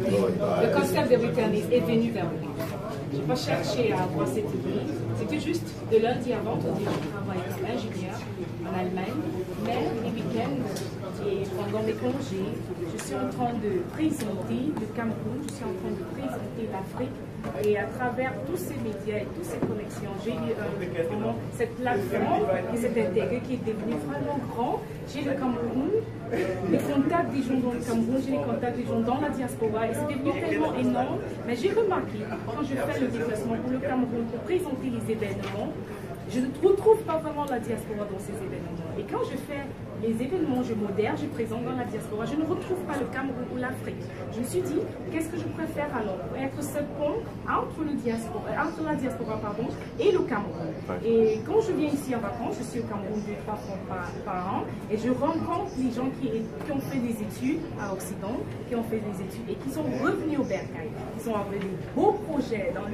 Le concept de Returnees est venu vers moi. Je n'ai pas cherché à avoir cette idée. C'était juste de lundi à vendredi, je travaille comme ingénieur en Allemagne, mais les week-ends et pendant mes congés, je suis en train de présenter le Cameroun, je suis en train de présenter l'Afrique. Et à travers tous ces médias et toutes ces connexions, j'ai eu vraiment cette plateforme qui s'est intégrée, qui est devenue vraiment grand. J'ai le Cameroun, les contacts des gens dans le Cameroun, j'ai les contacts des gens dans la diaspora, et c'est devenu tellement énorme. Mais j'ai remarqué, quand je fais le déplacement pour le Cameroun, pour présenter les événements, je ne retrouve pas vraiment la diaspora dans ces événements. Et quand je fais les événements, je modère, je présente dans la diaspora, je ne retrouve pas le Cameroun ou l'Afrique. Je me suis dit, qu'est-ce que je préfère alors pour être ce pont entre la diaspora et le Cameroun. Et quand je viens ici en vacances, je suis au Cameroun 2-3 fois par an, et je rencontre les gens qui ont fait des études à Occident, qui ont fait des études et qui sont revenus au bercail, qui sont avec des beaux projets dans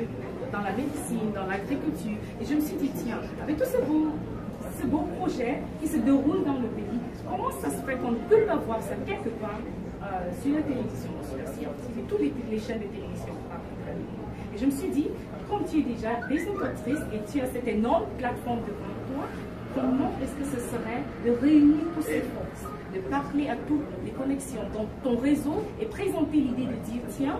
la médecine, dans l'agriculture. Et je me suis dit, tiens, avec tous ces beaux projets qui se déroulent dans le pays, comment ça se fait qu'on ne peut pas voir ça quelque part sur la télévision, sur la CRTV, toutes les chaînes de télévision partout dans le monde. Et je me suis dit, comme tu es déjà présentatrice et tu as cette énorme plateforme devant toi, comment est-ce que ce serait de réunir toutes ces forces, de parler à toutes les connexions dans ton réseau et présenter l'idée de dire, tiens,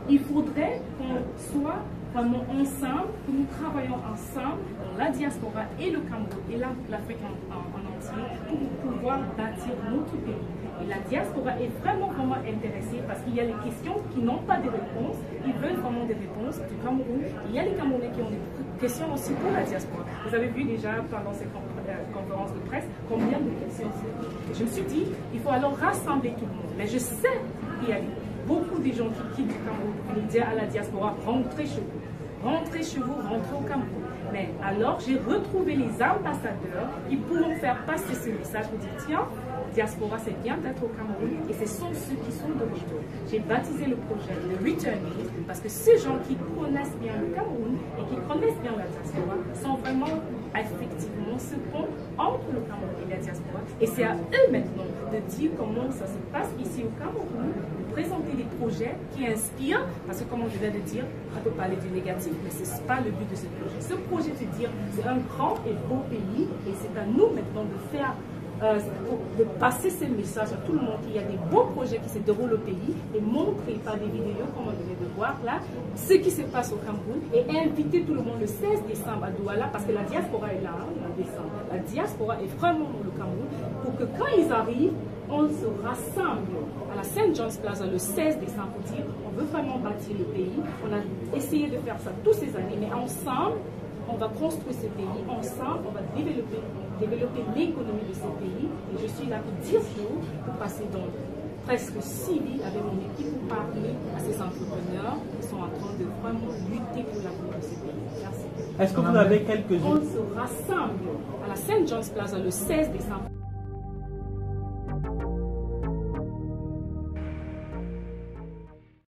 il faudrait qu'on soit vraiment ensemble, que nous travaillons ensemble dans la diaspora et le Cameroun et l'Afrique en entier pour pouvoir bâtir notre pays. Et la diaspora est vraiment intéressée parce qu'il y a les questions qui n'ont pas de réponses, ils veulent vraiment des réponses du Cameroun. Il y a les Camerounais qui ont des questions aussi pour la diaspora. Vous avez vu déjà pendant ces conférences de presse combien de questions c'est. Je me suis dit, il faut alors rassembler tout le monde. Mais je sais qu'il y a beaucoup de gens qui quittent le Cameroun pour dire à la diaspora, rentrez chez vous. Rentrez chez vous, rentrez au Cameroun. Mais alors, j'ai retrouvé les ambassadeurs qui pourront faire passer ce message pour dire, tiens, diaspora, c'est bien d'être au Cameroun, et ce sont ceux qui sont de retour. J'ai baptisé le projet de Returnees parce que ces gens qui connaissent bien le Cameroun et qui connaissent bien la diaspora sont vraiment effectivement ce pont entre le Cameroun et la diaspora. Et c'est à eux maintenant de dire comment ça se passe ici au Cameroun, de présenter des projets qui inspirent, parce que comme je viens de dire, on peut parler du négatif, mais ce n'est pas le but de ce projet. Ce projet, c'est de dire, c'est un grand et beau pays, et c'est à nous maintenant de faire de passer ce message à tout le monde qu'il y a des beaux projets qui se déroulent au pays et montrer par des vidéos, comme on venait de voir là, ce qui se passe au Cameroun et inviter tout le monde le 16 décembre à Douala parce que la diaspora est là, en décembre. La diaspora est vraiment dans le Cameroun pour que quand ils arrivent, on se rassemble à la St. John's Plaza le 16 décembre pour dire on veut vraiment bâtir le pays. On a essayé de faire ça toutes ces années, mais ensemble, on va construire ce pays, ensemble, on va développer l'économie de ce pays. Et je suis là pour 10 jours, pour passer dans presque 6 villes avec mon équipe pour parler à ces entrepreneurs qui sont en train de vraiment lutter pour l'avenir de ce pays. Merci. Est-ce que vous avez quelques... On se rassemble à la St. John's Plaza le 16 décembre.